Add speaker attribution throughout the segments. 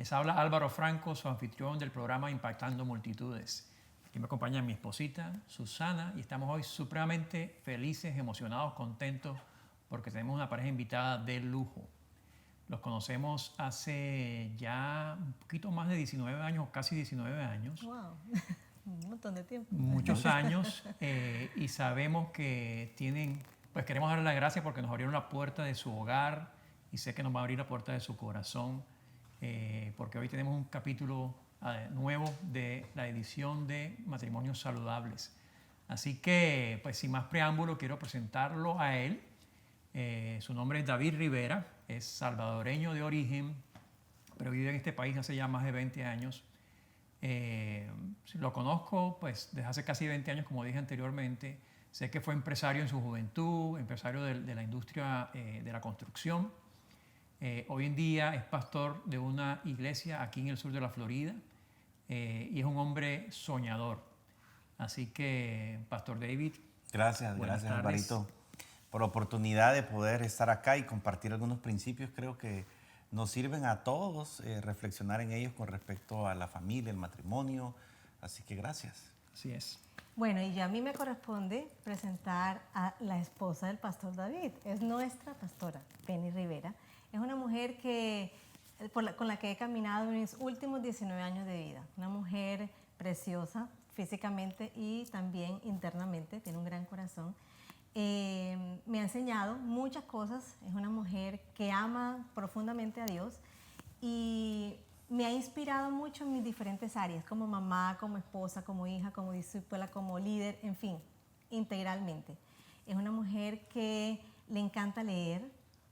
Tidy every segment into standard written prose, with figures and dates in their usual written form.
Speaker 1: Les habla Álvaro Franco, su anfitrión del programa Impactando Multitudes. Aquí me acompaña mi esposita, Susana, y estamos hoy supremamente felices, emocionados, contentos, porque tenemos una pareja invitada de lujo. Los conocemos hace ya un poquito más de 19 años, casi 19 años.
Speaker 2: ¡Wow! Un montón de tiempo.
Speaker 1: Muchos años, y sabemos que tienen, pues queremos darle las gracias porque nos abrieron la puerta de su hogar y sé que nos va a abrir la puerta de su corazón, porque hoy tenemos un capítulo nuevo de la edición de Matrimonios Saludables. Así que, pues sin más preámbulo, quiero presentarlo a él. Su nombre es David Rivera, es salvadoreño de origen, pero vive en este país hace ya más de 20 años. Lo conozco pues desde hace casi 20 años, como dije anteriormente. Sé que fue empresario en su juventud, empresario de la industria de la construcción. Hoy en día es pastor de una iglesia aquí en el sur de la Florida y es un hombre soñador. Así que, Pastor David.
Speaker 3: Gracias Alvarito, por la oportunidad de poder estar acá y compartir algunos principios. Creo que nos sirven a todos reflexionar en ellos con respecto a la familia, el matrimonio. Así que gracias.
Speaker 1: Así es.
Speaker 2: Bueno, y ya a mí me corresponde presentar a la esposa del pastor David. Es nuestra pastora, Penny Rivera. Es una mujer con la que he caminado en mis últimos 19 años de vida. Una mujer preciosa físicamente y también internamente. Tiene un gran corazón. Me ha enseñado muchas cosas. Es una mujer que ama profundamente a Dios y me ha inspirado mucho en mis diferentes áreas, como mamá, como esposa, como hija, como discípula, como líder, en fin, integralmente. Es una mujer que le encanta leer,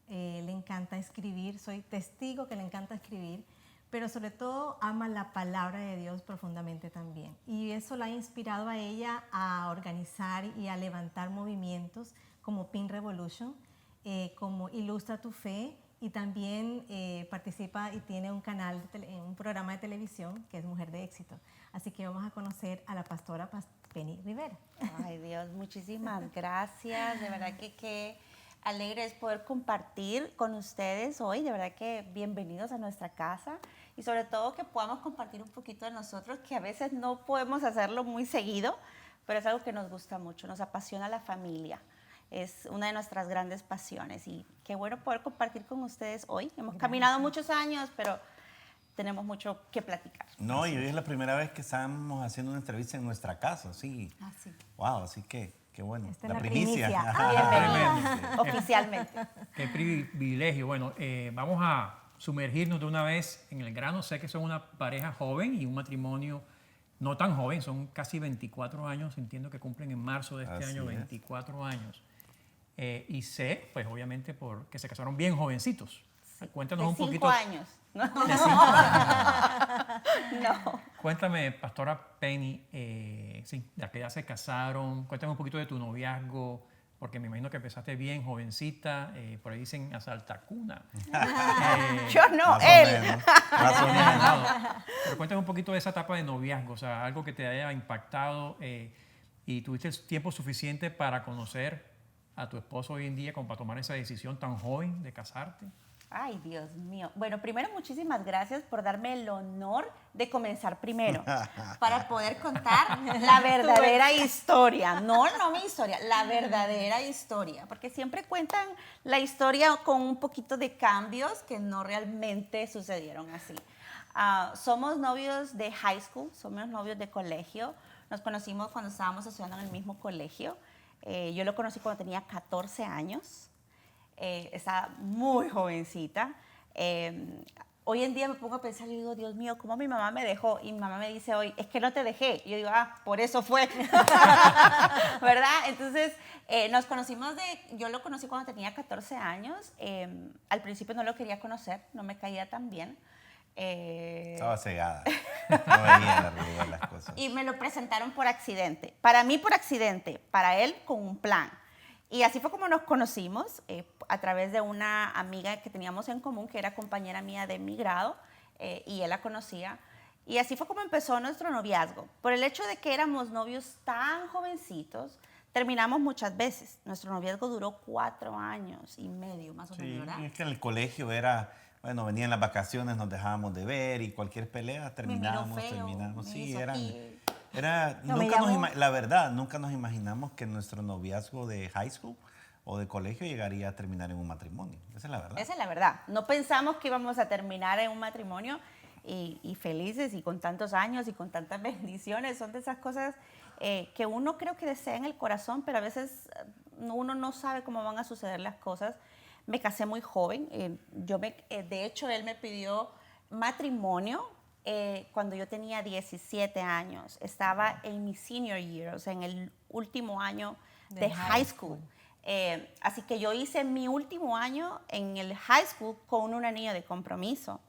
Speaker 2: le encanta escribir, soy testigo que le encanta escribir, pero sobre todo ama la palabra de Dios profundamente también. Y eso la ha inspirado a ella a organizar y a levantar movimientos como Pin Revolution, como Ilustra tu Fe, y también participa y tiene un canal, un programa de televisión que es Mujer de Éxito. Así que vamos a conocer a la pastora Penny Rivera.
Speaker 4: Ay Dios, muchísimas gracias. De verdad que qué alegre es poder compartir con ustedes hoy. De verdad que bienvenidos a nuestra casa y sobre todo que podamos compartir un poquito de nosotros, que a veces no podemos hacerlo muy seguido, pero es algo que nos gusta mucho, nos apasiona la familia. Es una de nuestras grandes pasiones y qué bueno poder compartir con ustedes hoy. Hemos caminado muchos años, pero tenemos mucho que platicar.
Speaker 3: No, y hoy es la primera vez que estamos haciendo una entrevista en nuestra casa, sí.
Speaker 4: Ah, sí.
Speaker 3: Wow, así que qué bueno.
Speaker 2: Esta es la primicia.
Speaker 4: Bienvenida, oficialmente.
Speaker 1: Qué privilegio. Bueno, vamos a sumergirnos de una vez en el grano. Sé que son una pareja joven y un matrimonio no tan joven, son casi 24 años. Entiendo que cumplen en marzo de este año 24 años. Y sé, pues obviamente, que se casaron bien jovencitos. Sí. Cuéntanos un poquito.
Speaker 4: De 5 años.
Speaker 1: ¿No? De 5 años.
Speaker 4: No.
Speaker 1: Cuéntame, Pastora Penny, sí, ya que ya se casaron, cuéntame un poquito de tu noviazgo, porque me imagino que empezaste bien jovencita, por ahí dicen a saltacuna.
Speaker 4: Yo no,
Speaker 3: más
Speaker 4: él.
Speaker 3: Más o menos.
Speaker 1: Pero cuéntame un poquito de esa etapa de noviazgo, o sea, algo que te haya impactado y tuviste el tiempo suficiente para conocer a tu esposo hoy en día como para tomar esa decisión tan joven de casarte.
Speaker 4: Ay, Dios mío. Bueno, primero, muchísimas gracias por darme el honor de comenzar primero para poder contar la verdadera historia. No mi historia, la verdadera historia. Porque siempre cuentan la historia con un poquito de cambios que no realmente sucedieron así. Somos novios de high school, somos novios de colegio. Nos conocimos cuando estábamos estudiando en el mismo colegio. Yo lo conocí cuando tenía 14 años. Estaba muy jovencita. Hoy en día me pongo a pensar y digo, Dios mío, ¿cómo mi mamá me dejó? Y mi mamá me dice hoy, es que no te dejé. Y yo digo, por eso fue. ¿Verdad? Entonces, yo lo conocí cuando tenía 14 años. Al principio no lo quería conocer, no me caía tan bien.
Speaker 3: Estaba cegada. No veía la realidad de las cosas.
Speaker 4: Y me lo presentaron por accidente. Para mí por accidente, para él con un plan. Y así fue como nos conocimos, a través de una amiga que teníamos en común, que era compañera mía de mi grado, y él la conocía. Y así fue como empezó nuestro noviazgo. Por el hecho de que éramos novios tan jovencitos, terminamos muchas veces. Nuestro noviazgo duró 4 años y medio, más o menos, ¿verdad?
Speaker 3: Sí, es que en el colegio era bueno, venían las vacaciones, nos dejábamos de ver y cualquier pelea terminábamos. Sí, la verdad, nunca nos imaginamos que nuestro noviazgo de high school o de colegio llegaría a terminar en un matrimonio. Esa es la verdad.
Speaker 4: Esa es la verdad. No pensamos que íbamos a terminar en un matrimonio y felices y con tantos años y con tantas bendiciones. Son de esas cosas que uno creo que desea en el corazón, pero a veces uno no sabe cómo van a suceder las cosas. Me casé muy joven. De hecho, él me pidió matrimonio cuando yo tenía 17 años. Estaba en mi senior year, o sea, en el último año de high school. Así que yo hice mi último año en el high school con un anillo de compromiso.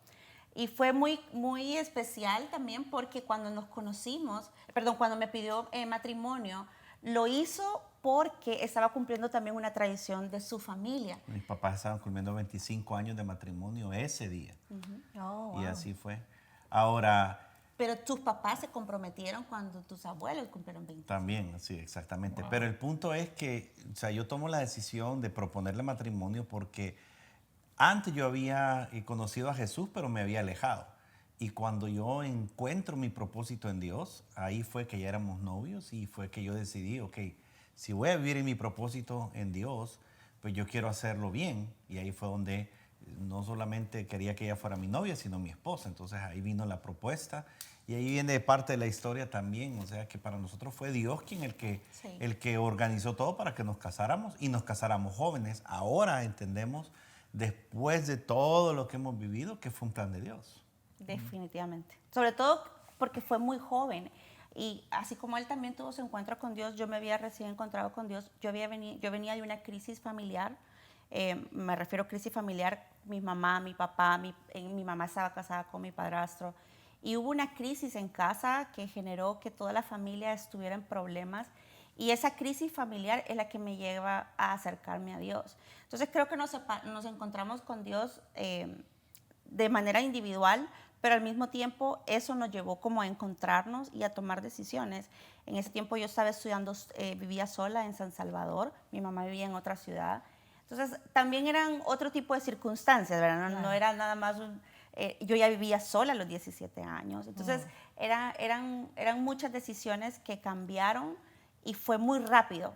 Speaker 4: Y fue muy, muy especial también porque cuando nos conocimos, cuando me pidió matrimonio, lo hizo porque estaba cumpliendo también una tradición de su familia.
Speaker 3: Mis papás estaban cumpliendo 25 años de matrimonio ese día. Y así fue. Ahora...
Speaker 4: Pero tus papás se comprometieron cuando tus abuelos cumplieron 20.
Speaker 3: También, sí, exactamente. Wow. Pero el punto es que, o sea, yo tomo la decisión de proponerle matrimonio porque antes yo había conocido a Jesús, pero me había alejado. Y cuando yo encuentro mi propósito en Dios, ahí fue que ya éramos novios y fue que yo decidí, ok, si voy a vivir en mi propósito en Dios, pues yo quiero hacerlo bien. Y ahí fue donde no solamente quería que ella fuera mi novia, sino mi esposa. Entonces ahí vino la propuesta y ahí viene parte de la historia también. O sea que para nosotros fue Dios quien el que organizó todo para que nos casáramos y nos casáramos jóvenes. Ahora entendemos, después de todo lo que hemos vivido, que fue un plan de Dios.
Speaker 4: Definitivamente. Sobre todo porque fue muy joven. Y así como él también tuvo su encuentro con Dios, yo me había recién encontrado con Dios. Yo venía de una crisis familiar. Me refiero a crisis familiar, mi mamá, mi papá, mi mamá estaba casada con mi padrastro y hubo una crisis en casa que generó que toda la familia estuviera en problemas y esa crisis familiar es la que me lleva a acercarme a Dios. Entonces creo que nos encontramos con Dios de manera individual, pero al mismo tiempo eso nos llevó como a encontrarnos y a tomar decisiones. En ese tiempo yo estaba estudiando, vivía sola en San Salvador, mi mamá vivía en otra ciudad. Entonces, también eran otro tipo de circunstancias, ¿verdad? No era nada más yo ya vivía sola a los 17 años. Entonces, eran muchas decisiones que cambiaron y fue muy rápido.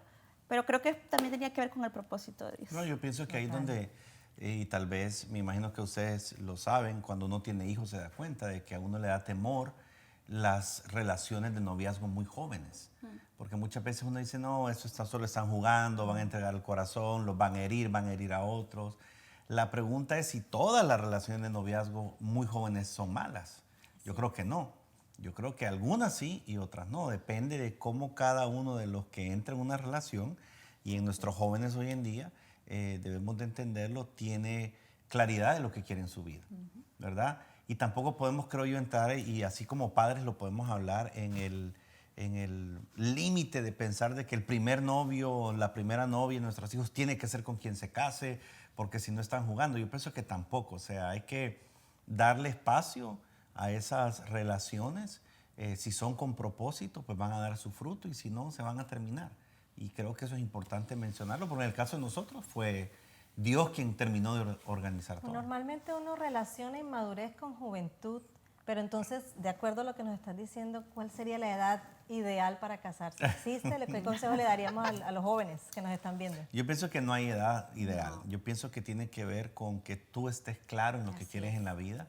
Speaker 4: Pero creo que también tenía que ver con el propósito de Dios.
Speaker 3: No, yo pienso que ahí donde, y tal vez, me imagino que ustedes lo saben, cuando uno tiene hijos se da cuenta de que a uno le da temor las relaciones de noviazgo muy jóvenes. Porque muchas veces uno dice, no, solo están jugando, van a entregar el corazón, los van a herir a otros. La pregunta es si todas las relaciones de noviazgo muy jóvenes son malas. Yo creo que no. Yo creo que algunas sí y otras no. Depende de cómo cada uno de los que entra en una relación, y en nuestros jóvenes hoy en día, debemos de entenderlo, tiene claridad de lo que quiere en su vida, ¿verdad? Y tampoco podemos, creo yo, entrar, y así como padres lo podemos hablar, en el límite de pensar de que el primer novio o la primera novia de nuestros hijos tiene que ser con quien se case, porque si no están jugando. Yo pienso que tampoco. O sea, hay que darle espacio a esas relaciones. Si son con propósito, pues van a dar su fruto, y si no, se van a terminar. Y creo que eso es importante mencionarlo, porque en el caso de nosotros fue Dios quien terminó de organizar todo.
Speaker 2: Normalmente uno relaciona inmadurez con juventud, pero entonces, de acuerdo a lo que nos estás diciendo, ¿cuál sería la edad ideal para casarse? ¿Existe? ¿Qué consejo le daríamos a los jóvenes que nos están viendo?
Speaker 3: Yo pienso que no hay edad ideal. No. Yo pienso que tiene que ver con que tú estés claro en lo que quieres en la vida.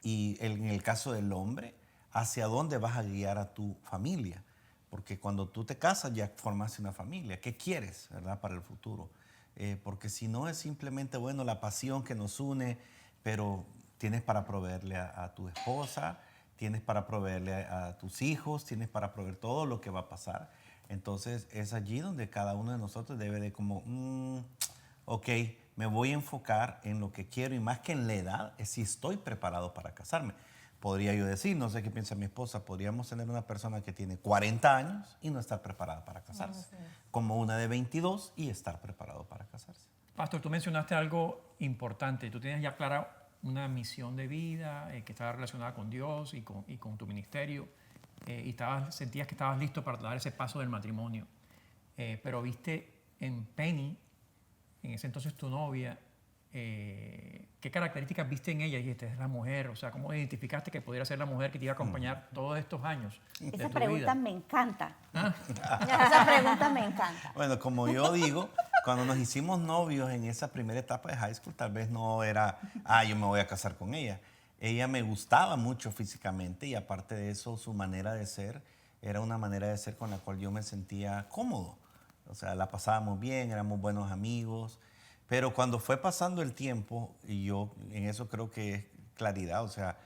Speaker 3: Y en el caso del hombre, hacia dónde vas a guiar a tu familia. Porque cuando tú te casas ya formaste una familia. ¿Qué quieres, verdad, para el futuro? Porque si no es simplemente, bueno, la pasión que nos une, pero tienes para proveerle a tu esposa, tienes para proveerle a tus hijos, tienes para proveer todo lo que va a pasar. Entonces es allí donde cada uno de nosotros debe de como, ok, me voy a enfocar en lo que quiero, y más que en la edad, es si estoy preparado para casarme. Podría yo decir, no sé qué piensa mi esposa, podríamos tener una persona que tiene 40 años y no estar preparada para casarse, como una de 22 y estar preparado para casarse.
Speaker 1: Pastor, tú mencionaste algo importante. Tú tienes ya clara una misión de vida que estaba relacionada con Dios y con tu ministerio, y sentías que estabas listo para dar ese paso del matrimonio. Pero viste en Penny, en ese entonces tu novia, ¿qué características viste en ella? Dijiste, es la mujer, o sea, ¿cómo identificaste que pudiera ser la mujer que te iba a acompañar todos estos años de
Speaker 4: Esa
Speaker 1: tu
Speaker 4: pregunta
Speaker 1: vida?
Speaker 4: me encanta.
Speaker 1: ¿Ah?
Speaker 4: Esa pregunta me encanta.
Speaker 3: Bueno, como yo digo, cuando nos hicimos novios en esa primera etapa de high school, tal vez no era, yo me voy a casar con ella. Ella me gustaba mucho físicamente y aparte de eso, su manera de ser era una manera de ser con la cual yo me sentía cómodo. O sea, la pasábamos bien, éramos buenos amigos. Pero cuando fue pasando el tiempo, y yo en eso creo que es claridad, o sea,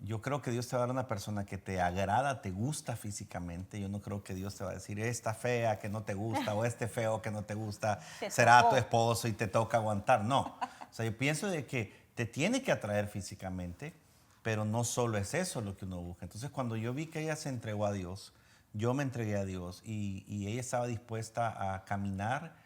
Speaker 3: yo creo que Dios te va a dar una persona que te agrada, te gusta físicamente. Yo no creo que Dios te va a decir, esta fea que no te gusta o este feo que no te gusta será tu esposo y te toca aguantar. No. O sea, yo pienso de que te tiene que atraer físicamente, pero no solo es eso lo que uno busca. Entonces, cuando yo vi que ella se entregó a Dios, yo me entregué a Dios y ella estaba dispuesta a caminar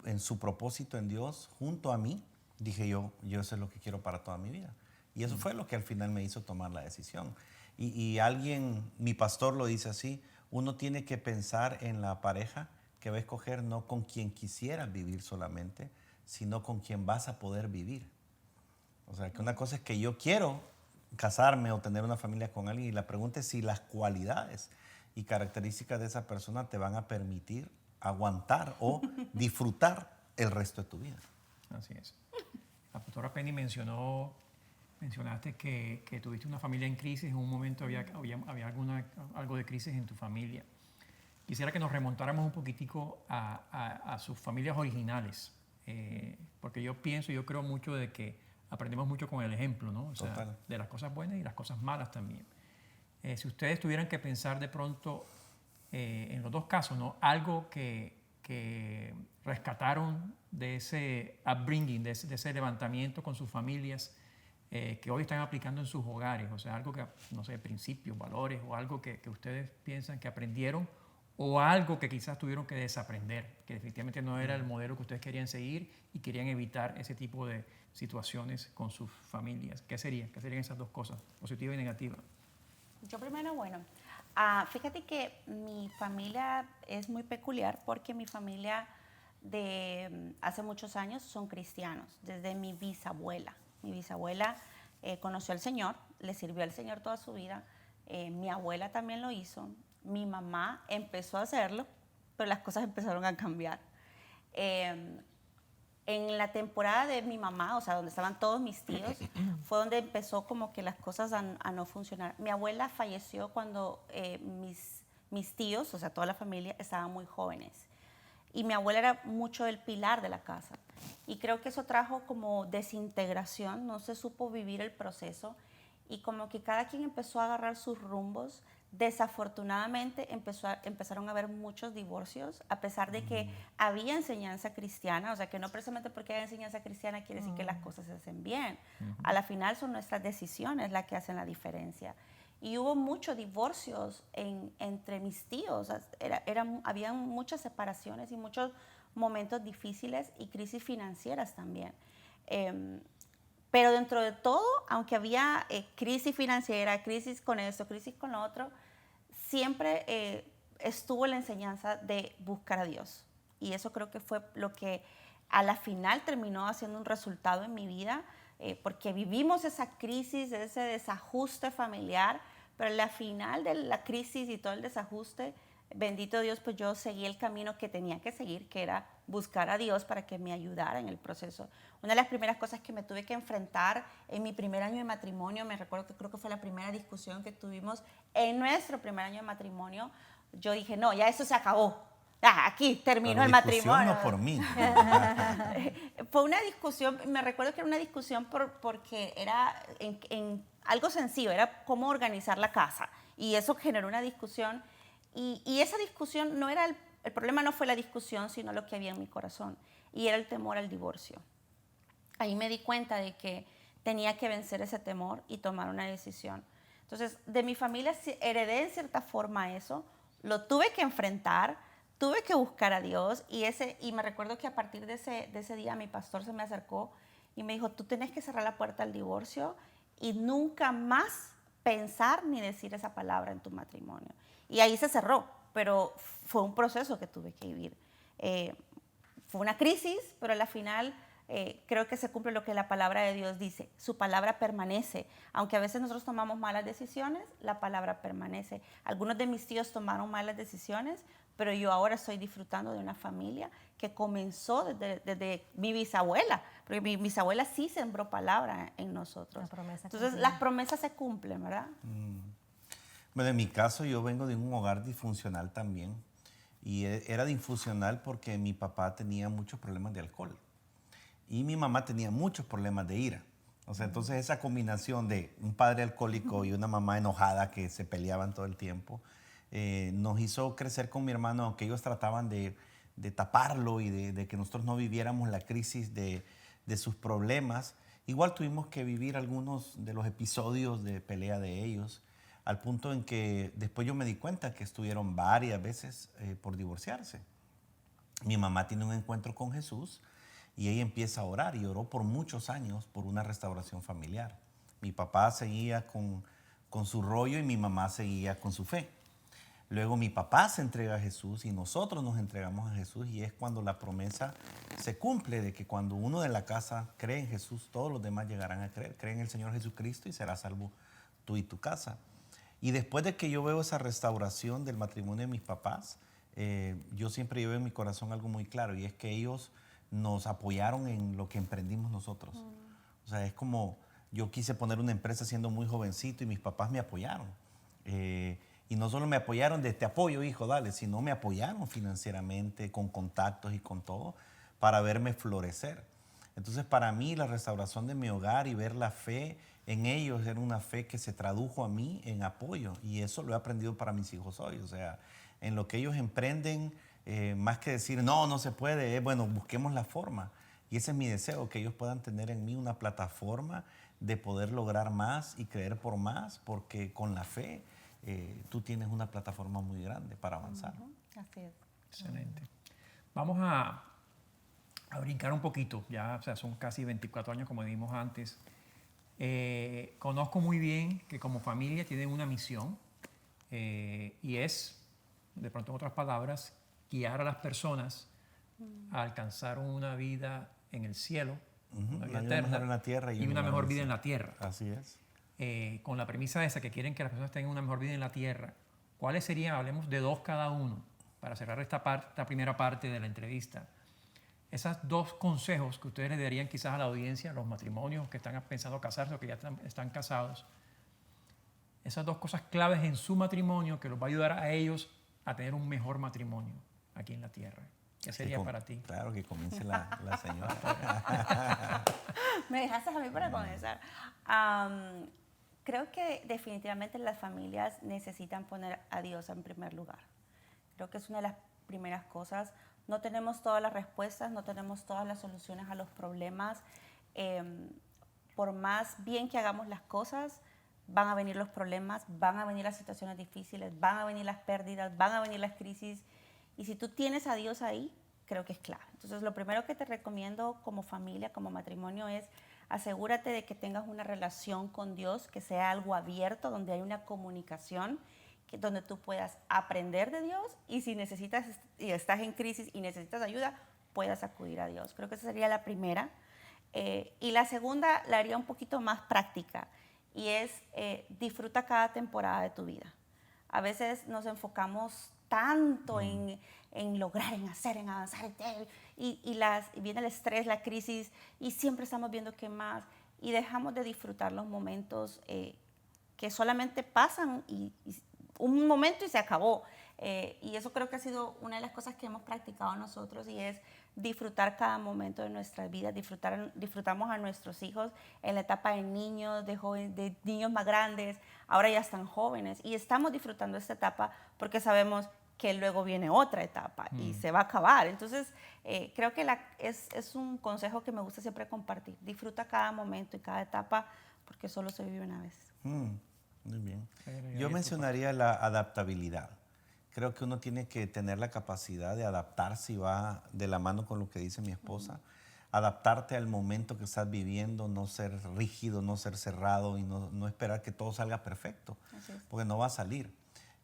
Speaker 3: en su propósito en Dios junto a mí, dije yo eso es lo que quiero para toda mi vida. Y eso fue lo que al final me hizo tomar la decisión. Y alguien, mi pastor lo dice así, uno tiene que pensar en la pareja que va a escoger no con quien quisieras vivir solamente, sino con quien vas a poder vivir. O sea, que una cosa es que yo quiero casarme o tener una familia con alguien y la pregunta es si las cualidades y características de esa persona te van a permitir aguantar o disfrutar el resto de tu vida.
Speaker 1: Así es. La pastora Penny mencionaste que tuviste una familia en crisis, en un momento había algo de crisis en tu familia. Quisiera que nos remontáramos un poquitico a sus familias originales, porque yo creo mucho de que aprendemos mucho con el ejemplo, ¿no? O sea,
Speaker 3: Total.
Speaker 1: de las cosas buenas y las cosas malas también. Si ustedes tuvieran que pensar de pronto, en los dos casos, ¿no? Algo que rescataron de ese upbringing, de ese levantamiento con sus familias, que hoy están aplicando en sus hogares, o sea, algo que, no sé, principios, valores, o algo que ustedes piensan que aprendieron, o algo que quizás tuvieron que desaprender, que definitivamente no era el modelo que ustedes querían seguir y querían evitar ese tipo de situaciones con sus familias. ¿Qué serían? ¿Qué serían esas dos cosas, positiva y negativa?
Speaker 4: Yo primero, bueno, fíjate que mi familia es muy peculiar porque mi familia de hace muchos años son cristianos, desde mi bisabuela. Mi bisabuela conoció al Señor, le sirvió al Señor toda su vida. Mi abuela también lo hizo. Mi mamá empezó a hacerlo, pero las cosas empezaron a cambiar. En la temporada de mi mamá, o sea, donde estaban todos mis tíos, fue donde empezó como que las cosas a no funcionar. Mi abuela falleció cuando mis tíos, o sea, toda la familia, estaban muy jóvenes. Y mi abuela era mucho el pilar de la casa. Y creo que eso trajo como desintegración, no se supo vivir el proceso. Y como que cada quien empezó a agarrar sus rumbos. Desafortunadamente empezaron a haber muchos divorcios, a pesar de que había enseñanza cristiana, o sea que no precisamente porque hay enseñanza cristiana quiere decir que las cosas se hacen bien. A la final son nuestras decisiones las que hacen la diferencia. Y hubo muchos divorcios entre mis tíos, había muchas separaciones y muchos momentos difíciles y crisis financieras también. Pero dentro de todo, aunque había crisis financiera, crisis con esto, crisis con lo otro, siempre estuvo la enseñanza de buscar a Dios. Y eso creo que fue lo que a la final terminó haciendo un resultado en mi vida, porque vivimos esa crisis, ese desajuste familiar, pero a la final de la crisis y todo el desajuste, bendito Dios, pues yo seguí el camino que tenía que seguir, que era buscar a Dios para que me ayudara en el proceso. Una de las primeras cosas que me tuve que enfrentar en mi primer año de matrimonio, me recuerdo que creo que fue la primera discusión que tuvimos en nuestro primer año de matrimonio, yo dije, no, ya eso se acabó. Aquí terminó el matrimonio.
Speaker 3: No por mí.
Speaker 4: Fue una discusión, me recuerdo que era una discusión porque era en algo sencillo, era cómo organizar la casa. Y eso generó una discusión. Y esa discusión no era el problema no fue la discusión, sino lo que había en mi corazón. Y era el temor al divorcio. Ahí me di cuenta de que tenía que vencer ese temor y tomar una decisión. Entonces, de mi familia heredé en cierta forma eso. Lo tuve que enfrentar, tuve que buscar a Dios. Y me recuerdo que a partir de ese día mi pastor se me acercó y me dijo, tú tienes que cerrar la puerta al divorcio y nunca más pensar ni decir esa palabra en tu matrimonio. Y ahí se cerró, pero fue un proceso que tuve que vivir. Fue una crisis, pero a la final creo que se cumple lo que la palabra de Dios dice. Su palabra permanece. Aunque a veces nosotros tomamos malas decisiones, la palabra permanece. Algunos de mis tíos tomaron malas decisiones, pero yo ahora estoy disfrutando de una familia que comenzó desde mi bisabuela, porque mi bisabuela sí sembró palabra en nosotros.
Speaker 2: La promesa
Speaker 4: Entonces,
Speaker 2: continúa.
Speaker 4: las promesas se cumplen, ¿verdad?
Speaker 3: Bueno, en mi caso yo vengo de un hogar disfuncional también. Y era disfuncional porque mi papá tenía muchos problemas de alcohol. Y mi mamá tenía muchos problemas de ira. O sea, entonces esa combinación de un padre alcohólico y una mamá enojada que se peleaban todo el tiempo, nos hizo crecer con mi hermano, aunque ellos trataban de taparlo y de que nosotros no viviéramos la crisis de sus problemas. Igual tuvimos que vivir algunos de los episodios de pelea de ellos, al punto en que después yo me di cuenta que estuvieron varias veces por divorciarse. Mi mamá tiene un encuentro con Jesús y ella empieza a orar y oró por muchos años por una restauración familiar. Mi papá seguía con su rollo y mi mamá seguía con su fe. Luego mi papá se entrega a Jesús y nosotros nos entregamos a Jesús, y es cuando la promesa se cumple de que cuando uno de la casa cree en Jesús, todos los demás llegarán a creer. Cree en el Señor Jesucristo y serás salvo tú y tu casa. Y después de que yo veo esa restauración del matrimonio de mis papás, yo siempre llevo en mi corazón algo muy claro, y es que ellos nos apoyaron en lo que emprendimos nosotros. O sea, es como yo quise poner una empresa siendo muy jovencito y mis papás me apoyaron. Y no solo me apoyaron de te apoyo, hijo, dale, sino me apoyaron financieramente, con contactos y con todo, para verme florecer. Entonces, para mí, la restauración de mi hogar y ver la fe en ellos era una fe que se tradujo a mí en apoyo. Y eso lo he aprendido para mis hijos hoy. O sea, en lo que ellos emprenden, más que decir, no, no se puede, bueno, busquemos la forma. Y ese es mi deseo, que ellos puedan tener en mí una plataforma de poder lograr más y creer por más, porque con la fe tú tienes una plataforma muy grande para avanzar.
Speaker 4: Así es.
Speaker 1: Excelente. Vamos a brincar un poquito, ya, o sea, son casi 24 años como dijimos antes. Conozco muy bien que como familia tienen una misión, y es, de pronto en otras palabras, guiar a las personas a alcanzar una vida en el cielo, una vida eterna,
Speaker 3: mejor en la tierra
Speaker 1: y una mejor vida en la tierra.
Speaker 3: Así es.
Speaker 1: Con la premisa esa, que quieren que las personas tengan una mejor vida en la tierra, ¿cuáles serían, hablemos de dos cada uno, para cerrar esta primera parte de la entrevista? Esos dos consejos que ustedes le darían quizás a la audiencia, a los matrimonios que están pensando casarse o que ya están casados, esas dos cosas claves en su matrimonio que los va a ayudar a ellos a tener un mejor matrimonio aquí en la tierra. ¿Qué sería para ti?
Speaker 3: Claro, que comience la señora.
Speaker 4: Me dejaste a mí para comenzar. Creo que definitivamente las familias necesitan poner a Dios en primer lugar. Creo que es una de las primeras cosas. No tenemos todas las respuestas, no tenemos todas las soluciones a los problemas. Por más bien que hagamos las cosas, van a venir los problemas, van a venir las situaciones difíciles, van a venir las pérdidas, van a venir las crisis. Y si tú tienes a Dios ahí, creo que es clave. Entonces, lo primero que te recomiendo como familia, como matrimonio, es asegúrate de que tengas una relación con Dios, que sea algo abierto, donde hay una comunicación, donde tú puedas aprender de Dios, y si necesitas y estás en crisis y necesitas ayuda, puedas acudir a Dios. Creo que esa sería la primera. Y la segunda la haría un poquito más práctica, y es disfruta cada temporada de tu vida. A veces nos enfocamos tanto en lograr, en hacer, en avanzar, y viene el estrés, la crisis, y siempre estamos viendo qué más, y dejamos de disfrutar los momentos que solamente pasan y un momento y se acabó. Y eso creo que ha sido una de las cosas que hemos practicado nosotros, y es disfrutar cada momento de nuestras vidas. Disfrutamos a nuestros hijos en la etapa de niños, de niños más grandes, ahora ya están jóvenes, y estamos disfrutando esta etapa porque sabemos que luego viene otra etapa y se va a acabar. Entonces, creo que es un consejo que me gusta siempre compartir. Disfruta cada momento y cada etapa, porque solo se vive una vez.
Speaker 3: Muy bien. Yo mencionaría la adaptabilidad. Creo que uno tiene que tener la capacidad de adaptarse, y va de la mano con lo que dice mi esposa. Adaptarte al momento que estás viviendo, no ser rígido, no ser cerrado, y no esperar que todo salga perfecto, porque no va a salir.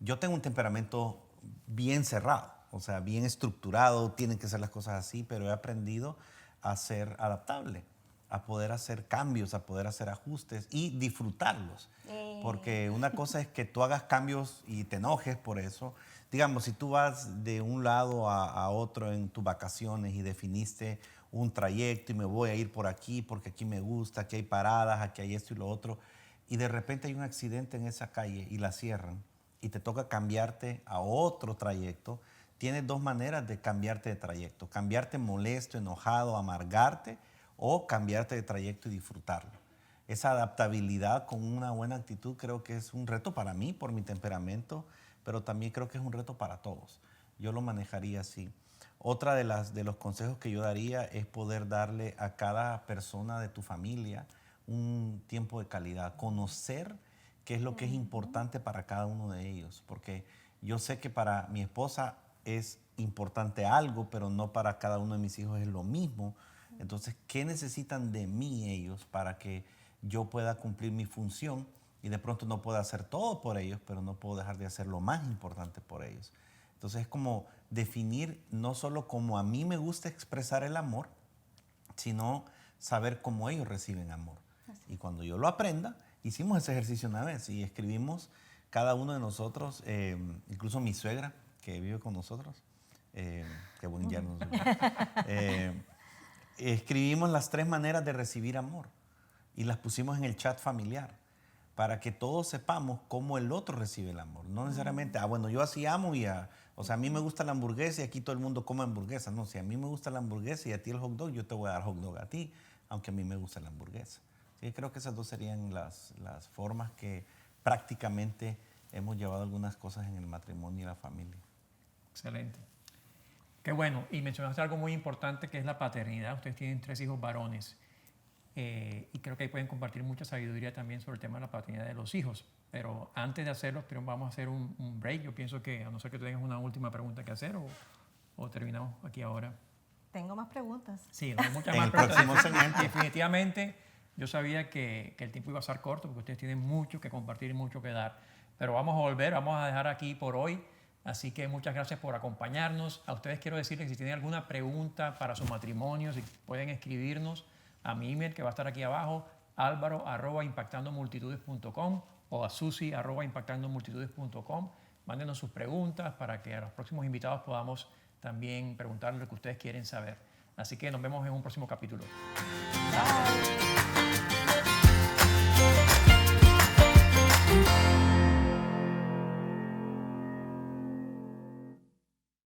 Speaker 3: Yo tengo un temperamento bien cerrado, o sea, bien estructurado, tienen que ser las cosas así, pero he aprendido a ser adaptable, a poder hacer cambios, a poder hacer ajustes y disfrutarlos. Porque una cosa es que tú hagas cambios y te enojes por eso. Digamos, si tú vas de un lado a otro en tus vacaciones y definiste un trayecto y me voy a ir por aquí porque aquí me gusta, aquí hay paradas, aquí hay esto y lo otro, y de repente hay un accidente en esa calle y la cierran y te toca cambiarte a otro trayecto, tienes dos maneras de cambiarte de trayecto: cambiarte molesto, enojado, amargarte, o cambiarte de trayecto y disfrutarlo. Esa adaptabilidad con una buena actitud creo que es un reto para mí por mi temperamento, pero también creo que es un reto para todos. Yo lo manejaría así. Otra de los consejos que yo daría es poder darle a cada persona de tu familia un tiempo de calidad, conocer qué es lo que es importante para cada uno de ellos, porque yo sé que para mi esposa es importante algo, pero no para cada uno de mis hijos es lo mismo. Entonces, ¿qué necesitan de mí ellos para que yo pueda cumplir mi función? Y de pronto no puedo hacer todo por ellos, pero no puedo dejar de hacer lo más importante por ellos. Entonces es como definir no solo cómo a mí me gusta expresar el amor, sino saber cómo ellos reciben amor. Y cuando yo lo aprenda, hicimos ese ejercicio una vez y escribimos cada uno de nosotros, incluso mi suegra, que vive con nosotros, qué buen yerno. Escribimos las 3 maneras de recibir amor y las pusimos en el chat familiar para que todos sepamos cómo el otro recibe el amor. No necesariamente, bueno, yo así amo o sea, a mí me gusta la hamburguesa y aquí todo el mundo come hamburguesa. No, si a mí me gusta la hamburguesa y a ti el hot dog, yo te voy a dar hot dog a ti, aunque a mí me gusta la hamburguesa. Sí, creo que esas dos serían las formas que prácticamente hemos llevado algunas cosas en el matrimonio y la familia.
Speaker 1: Excelente. Qué bueno. Y mencionaste algo muy importante que es la paternidad. Ustedes tienen 3 hijos varones. Y creo que ahí pueden compartir mucha sabiduría también sobre el tema de la paternidad de los hijos. Pero antes de hacerlo, vamos a hacer un break. Yo pienso que, a no ser que tú tengas una última pregunta que hacer, o terminamos aquí ahora.
Speaker 2: Tengo más preguntas.
Speaker 1: Sí, no hay muchas
Speaker 3: En
Speaker 1: más
Speaker 3: el
Speaker 1: preguntas.
Speaker 3: próximo segmento.
Speaker 1: Definitivamente, yo sabía que el tiempo iba a ser corto porque ustedes tienen mucho que compartir y mucho que dar. Pero vamos a volver, vamos a dejar aquí por hoy. Así que muchas gracias por acompañarnos. A ustedes quiero decirles que si tienen alguna pregunta para su matrimonio, si pueden escribirnos a mi email que va a estar aquí abajo, alvaro@impactandomultitudes.com o a susi@impactandomultitudes.com. Mándenos sus preguntas para que a los próximos invitados podamos también preguntarles lo que ustedes quieren saber. Así que nos vemos en un próximo capítulo.
Speaker 4: Bye.